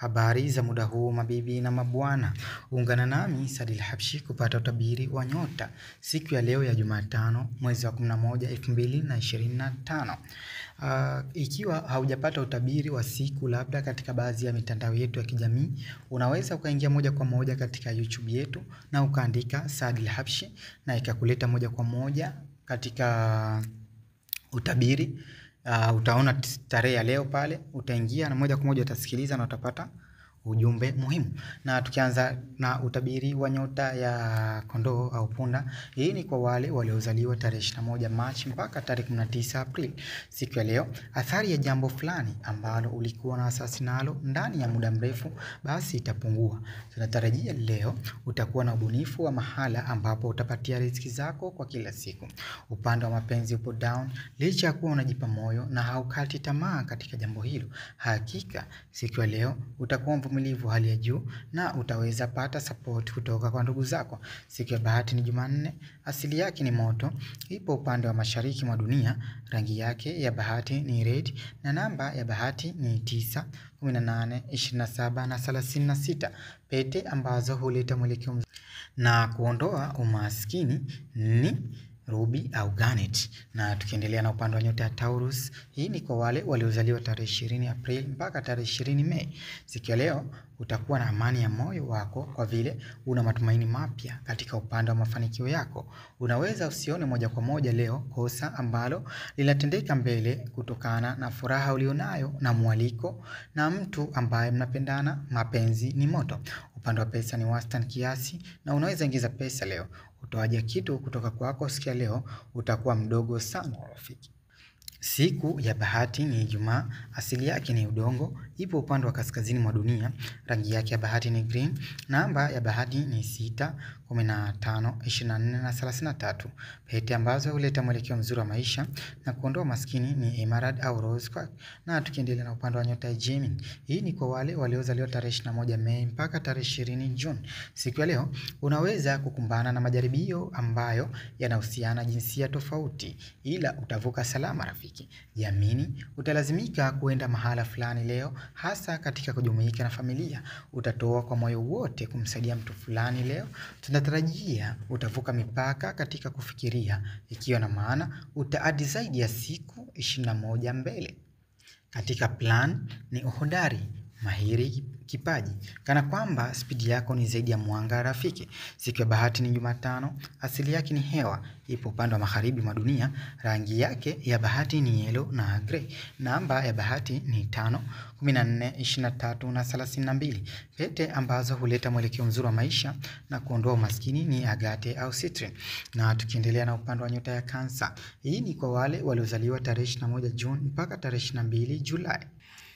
Habari za muda huu mabibi na mabwana. Ungana nami Saadil Habshi kupata utabiri wa nyota siku ya leo ya Jumatano mwezi wa 11 2025. Ikiwa haujapata utabiri wa siku labda katika baadhi ya mitandao yetu ya kijamii, unaweza ukaingia moja kwa moja katika YouTube yetu na ukaandika Saadil Habshi na ikakuleta moja kwa moja katika utabiri. Utaona tarehe ya leo pale, utaingia na moja kwa moja utasikiliza na utapata ujumbe muhimu. Na tukianza na utabiri wa nyota ya kondoo au punda, hii ni kwa wale waliozaliwa tarehe 21 Machi mpaka tarehe 19 Aprili. Siku ya leo, athari ya jambo fulani ambalo ulikuwa na asasi nalo ndani ya muda mrefu basi itapungua. Tunatarajia leo utakuwa na ubunifu wa mahala ambapo utapatia riziki zako kwa kila siku. Upande wa mapenzi upo down, licha ya kuwa unajipa moyo na haukati tamaa katika jambo hilo. Hakika siku ya leo utakuwa mvumilivu hali ya juu na utaweza pata support kutoka kwa ndugu zako. Siku ya bahati ni Jumanne, asili yake ni moto, ipo upande wa mashariki mwa dunia, rangi yake ya bahati ni red na namba ya bahati ni 9, 18, 27 na 36. Pete ambazo huleta mwelekeo mzuri na kuondoa umaskini ni ruby au garnet. Na tukiendelea na upande wa nyota ya Taurus, hii ni kwa wale waliozaliwa tarehe 20 Aprili mpaka tarehe 20 Mei. Siku ya leo utakuwa na amani ya moyo wako kwa vile una matumaini mapya katika upande wa mafanikio yako. Unaweza usione moja kwa moja leo kosa ambalo linatendeka mbele kutokana na furaha ulionayo na mwaliko na mtu ambaye mnapendana. Mapenzi ni moto. Upande wa pesa ni wastani kiasi na unaweza ingiza pesa leo. Utoaji kitu kutoka kwako siku ya leo utakuwa mdogo sana rafiki. Siku ya bahati ni Ijumaa, asili yake ni udongo, ipo upande wa kaskazini mwa dunia, rangi yake ya bahati ni green, namba ya bahati ni 6, 15, 24 na 33. Pete ambazo huleta mwelekeo mzuri wa maisha na kuondoa maskini ni emerald au rose quartz. Na tukiendelea na upande wa nyota ya Gemini, hii ni kwa wale waliozaliwa tarehe 21 Mei mpaka tarehe 20 June. Siku ya leo unaweza kukumbana na majaribio ambayo yanahusiana jinsia tofauti, ila utavuka salama rafiki. Jiamini, utalazimika kuenda mahala fulani leo, hasa katika kujumuika na familia. Utatoa kwa moyo wote kumsaidia mtu fulani leo. Tunatarajia utavuka mipaka katika kufikiria, ikiwa na maana utaadi zaidi ya siku 21 mbele. Katika plan ni uhodari, mahiri, kipaji, kana kwamba spidi yako ni zaidi ya mwanga rafiki. Siku ya bahati ni Jumatano, asili yake ni hewa, ipo upande wa magharibi mwa dunia, rangi yake ya bahati ni yellow na grey, namba ya bahati ni 5, 14, 23 na 32. Pete ambazo huleta mwelekeo mzuri wa maisha na kuondoa umaskini ni agate au citrine. Na tukiendelea na upande wa nyota ya Cancer, hii ni kwa wale waliozaliwa tarehe 21 June mpaka tarehe 22 Julai.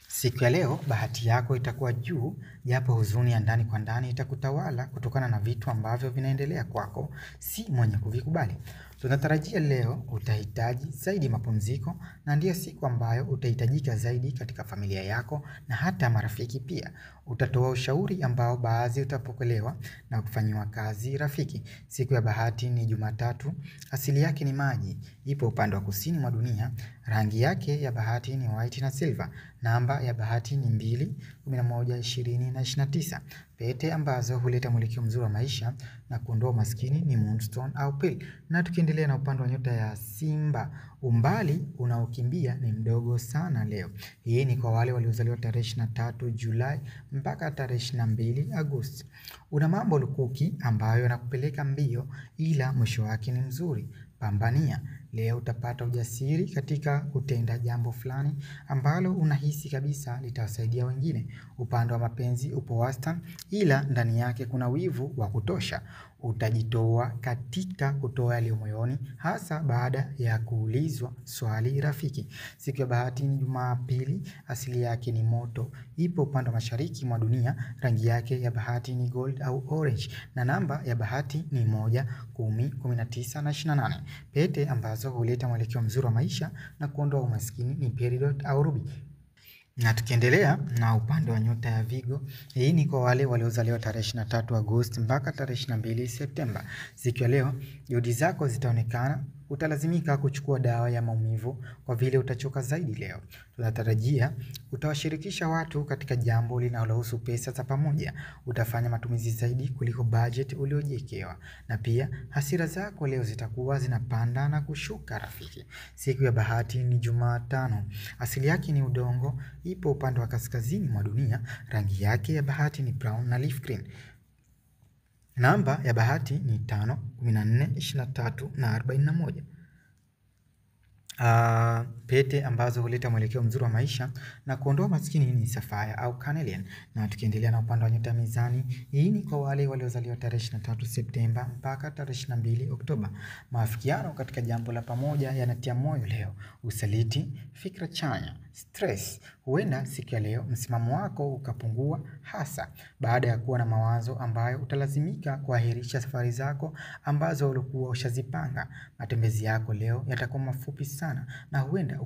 Siku ya leo bahati yako itakuwa juu, japo huzuni ya ndani kwa ndani itakutawala kutokana na vitu ambavyo vinaendelea kwako si mwenye kuvikubali. Tunatarajia leo utahitaji zaidi mapumziko na ndiyo siku ambayo utahitajika zaidi katika familia yako na hata marafiki pia. Utatoa ushauri ambao baadhi utapokelewa na kufanyiwa kazi rafiki. Siku ya bahati ni Jumatatu, asili yake ni maji, ipo upande wa kusini mwa dunia, rangi yake ya bahati ni white na silver, namba ya bahati ni 2, 11, 20 na 29. Pete ambazo huleta mwelekeo mzuri wa maisha na kuondoa maskini ni moonstone au pearl. Na tukiendelea na upande wa nyota ya Simba, umbali unaokimbia ni mdogo sana leo. Hii ni kwa wale waliozaliwa tarehe 23 Julai mpaka tarehe 22 Agosti. Una mambo lukuki ambayo yanakupeleka mbio ila mwisho wake ni mzuri. Pambania. Leo utapata ujasiri katika kutenda jambo fulani ambalo unahisi kabisa litawasaidia wengine. Upande wa mapenzi upo wastani ila ndani yake kuna wivu wa kutosha. Utajitoa katika kutoa yaliyo moyoni hasa baada ya kuulizwa swali rafiki. Siku ya bahati ni Jumapili, asili yake ni moto, ipo upande wa mashariki mwa dunia, rangi yake ya bahati ni gold au orange na namba ya bahati ni 1, 10, 19 na 28. Pete ambazo huleta mwelekeo mzuri wa maisha na kuondoa umaskini ni peridot au ruby. Na tukiendelea na upande wa nyota ya Virgo, hii ni kwa wale waliozaliwa tarehe 23 Agosti mpaka tarehe 22 Septemba. Siku ya leo, juhudi zako zitaonekana utalazimika kuchukua dawa ya maumivu kwa vile utachoka zaidi leo. Tunatarajia utawashirikisha watu katika jambo linalohusu pesa za pamoja. Utafanya matumizi zaidi kuliko budget uliojiwekewa. Na pia hasira zako leo zitakuwa zinapanda na kushuka rafiki. Siku ya bahati ni Jumatano. Asili yake ni udongo, ipo upande wa kaskazini mwa dunia. Rangi yake ya bahati ni brown na leaf green. Namba ya bahati ni 5, 14, 23 na 41. Pete ambazo huleta mwelekeo mzuri wa maisha na kuondoa maskini ni sapphire au carnelian. Na tukiendelea na upande wa nyota mizani, hii ni kwa wale waliozaliwa tarehe 23 Septemba mpaka tarehe 22 Oktoba. Maafikiano katika jambo la pamoja yanatia moyo leo. Usaliti, fikra chanya, stress. Huenda siku ya leo msimamo wako ukapungua, hasa baada ya kuwa na mawazo ambayo utalazimika kuahirisha safari zako ambazo ulikuwa ushazipanga. Matembezi yako leo yatakuwa mafupi sana na huenda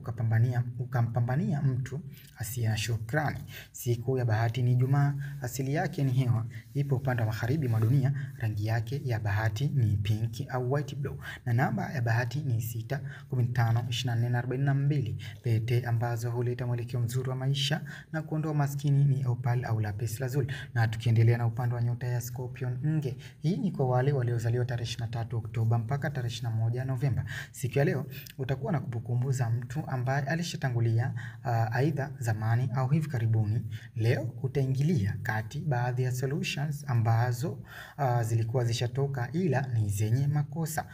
ukampambania mtu asiye na shukrani. Siku ya bahati ni Ijumaa. Asili yake ni hewa, ipo upande wa magharibi mwa dunia. Rangi yake ya bahati ni pinki au white blue. Na namba ya bahati ni 6, 15, 24 na 42. Pete ambazo huleta mwelekeo mzuri wa maisha na kuondoa maskini ni opal au lapis lazuli. Na tukiendelea na upande wa nyota ya Scorpion, nge. Hii ni kwa wale waliozaliwa tarehe 23 Oktoba mpaka tarehe 21 Novemba. Siku ya leo utakuwa na kumbukumbu za mtu ambaye alishatangulia, aidha zamani au hivi karibuni. Leo utaingilia kati baadhi ya solutions ambazo zilikuwa zishatoka ila ni zenye makosa.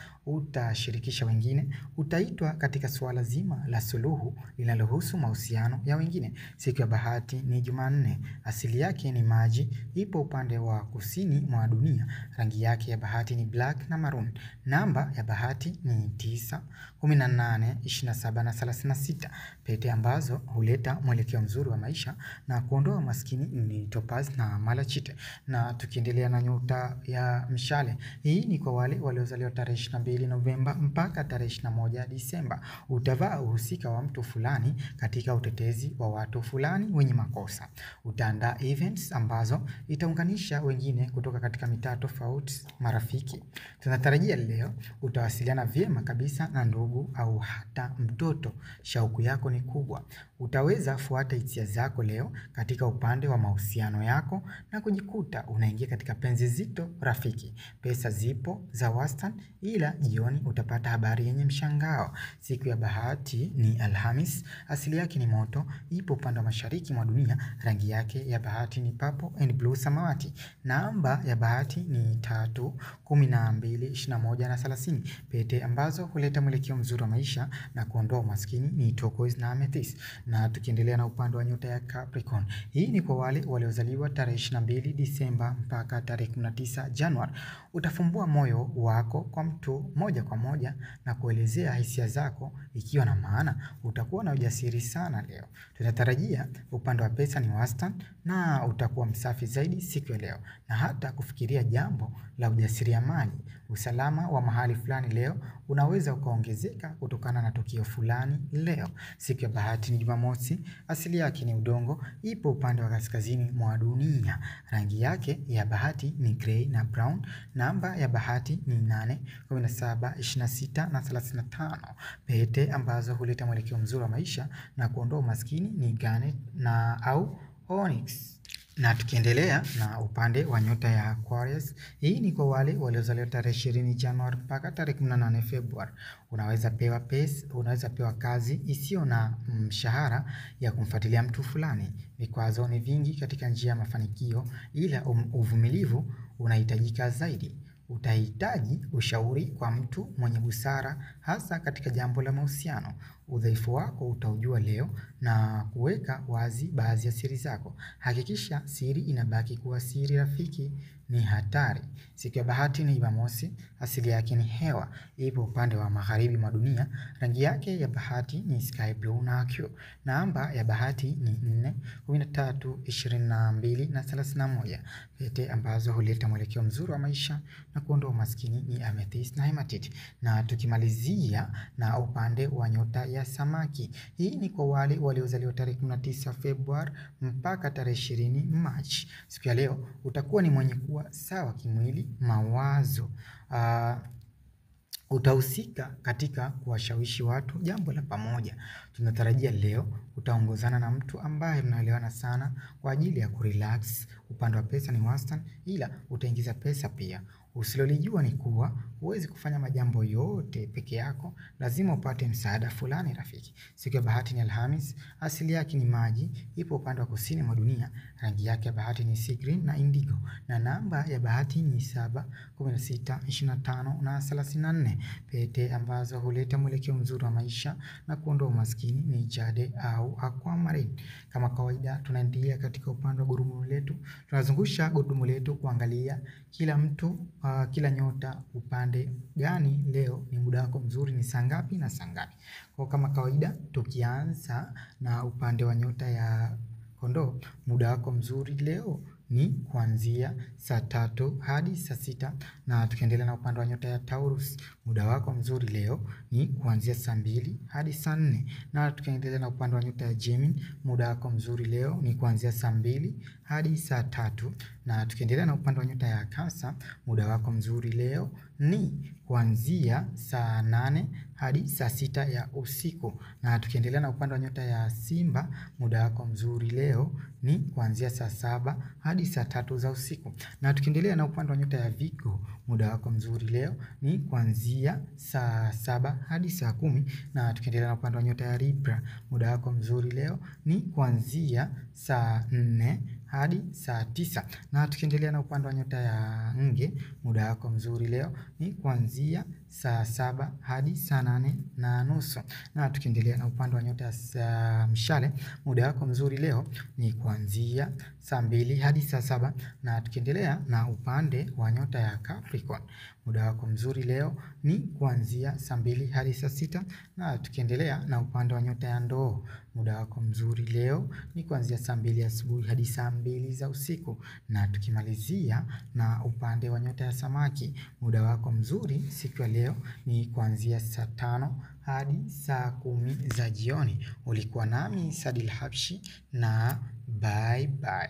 Utashirikisha wengine, utaitwa katika swala zima la suluhu linalohusu mahusiano ya wengine. Siku ya bahati ni Jumanne. Asili yake ni maji, ipo upande wa kusini mwa dunia. Rangi yake ya bahati ni black na maroon. Namba ya bahati ni 9, 18, 27 na 36. Pete ambazo huleta mwelekeo mzuri wa maisha na kuondoa maskini ni topaz na malachite. Na tukiendelea na nyota ya mshale, hii ni kwa wale waliozaliwa tarehe 22 Novemba mpaka tarehe 21 Disemba. Utavaa uhusika wa mtu fulani katika utetezi wa watu fulani wenye makosa. Utaandaa events ambazo itaunganisha wengine kutoka katika mitaa tofauti marafiki. Tunatarajia leo utawasiliana vyema kabisa na ndugu au hata mtoto. Shauku yako ni kubwa. Utaweza fuata hisia zako leo katika upande wa mahusiano yako na kujikuta unaingia katika penzi zito rafiki. Pesa zipo za wastani ila jioni utapata habari yenye mshangao. Siku ya bahati ni Alhamis. Asili yake ni moto, ipo upande wa mashariki mwa dunia. Rangi yake ya bahati ni purple and blue samawati. Namba ya bahati ni 3, 12, 21 na 30. Pete ambazo huleta mwelekeo mzuri wa maisha na kuondoa umaskini ni turquoise na amethyst. Na tukiendelea na upande wa nyota ya Capricorn, hii ni kwa wale waliozaliwa tarehe 22 Disemba mpaka tarehe 19 Januari. Utafumbua moyo wako kwa mtu moja kwa moja na kuelezea hisia zako ikiwa na maana. Utakuwa na ujasiri sana leo. Tunatarajia upande wa pesa ni wastani na utakuwa msafi zaidi siku ya leo, na hata kufikiria jambo la ujasiriamali. Usalama wa mahali fulani leo unaweza ukaongezeka kutokana na tukio fulani leo. Siku ya bahati ni Jumamosi. Asili yake ni udongo, ipo upande wa kaskazini mwa dunia. Rangi yake ya bahati ni grey na brown. Namba ya bahati ni 8, 17, 26 na 35. Pete ambazo huleta mwelekeo mzuri wa maisha na kuondoa umaskini ni garnet na au onyx. Na tukiendelea na upande wa nyota ya Aquarius, hii ni kwa wale waliozaliwa tarehe 20 Januari mpaka tarehe 18 Februari. Unaweza pewa kazi isiyo na mshahara ya kumfuatilia mtu fulani. Vikwazo ni vingi katika njia ya mafanikio ila uvumilivu unahitajika zaidi. Utahitaji ushauri kwa mtu mwenye busara hasa katika jambo la mahusiano. Udhaifu wako utaujua leo na kuweka wazi baadhi ya siri zako. Hakikisha siri inabaki kuwa siri rafiki, ni hatari. Siku ya bahati ni Jumamosi. Asili yake ni hewa, ipo upande wa magharibi mwa dunia. Rangi yake ya bahati ni sky blue na aqua. Namba ya bahati ni 4, 13, 22 na 31. Pete ambazo huleta mwelekeo mzuri wa maisha na kuondoa umaskini ni amethyst na hematite. Na tukimalizia na upande wa nyota ya samaki, hii ni kwa wale waliozaliwa tarehe 19 Februari mpaka tarehe 20 Machi. Siku ya leo utakuwa ni mwenye kuwa sawa kimwili, mawazo Utahusika katika kuwashawishi watu jambo la pamoja. Tunatarajia leo utaongozana na mtu ambaye mnaelewana sana kwa ajili ya kurelax. Upande wa pesa ni wastani, ila utaingiza pesa pia. Usilolijua ni kuwa huwezi kufanya majambo yote peke yako, lazima upate msaada fulani rafiki. Siku ya bahati ni Alhamis, asili yake ni maji, ipo upande wa kusini mwa dunia, rangi yake ya bahati ni sea green na indigo, na namba ya bahati ni 7, 16, 25 na 34. Pete ambazo huleta mwelekeo mzuri wa maisha na kuondoa umaskini ni jade au aquamarine. Kama kawaida tunaendelea katika upande wa gurudumu letu. Tunazungusha gurudumu letu kuangalia kila mtu, kila nyota upande gani leo ni muda wako mzuri, ni saa ngapi na saa ngapi. Kwa kama kawaida tukianza na upande wa nyota ya Kondoo, muda wako mzuri leo ni kuanzia saa 3 hadi saa 6, na tukiendelea na upande wa nyota ya Taurus, muda wako mzuri leo ni kuanzia saa 2 hadi saa 4, na tukiendelea na upande wa nyota ya Gemini, muda wako mzuri leo ni kuanzia saa 2 hadi saa 3, na tukiendelea na upande wa nyota ya Cancer, muda wako mzuri leo ni kuanzia saa 8 hadi saa 6 ya usiku, na tukiendelea na upande wa nyota ya Simba, muda wako mzuri leo ni kuanzia saa 7 hadi saa 3 za usiku, na tukiendelea na upande wa nyota ya Virgo, muda wako mzuri leo ni kuanzia saa 7 hadi saa 10, na tukiendelea na upande wa nyota ya Libra, muda wako mzuri leo ni kuanzia saa 4 hadi saa 9, na tukiendelea na upande wa nyota ya Nge, muda wako mzuri leo ni kuanzia saa 7 hadi saa 8:30, na tukiendelea na upande wa nyota ya Mshale, muda wako mzuri leo ni kuanzia saa 2 hadi saa 7, na tukiendelea na upande wa nyota ya Capricorn, muda wako mzuri leo ni kuanzia saa 2 hadi saa 6, na tukiendelea na upande wa nyota ya Ndoo, muda wako mzuri leo ni kuanzia saa 2 asubuhi hadi saa 2 za usiku, na tukimalizia na upande wa nyota ya Samaki, muda wako mzuri siku ya leo ni kuanzia saa 5 hadi saa 10 za jioni. Ulikuwa nami Saadil Habshi na bye bye.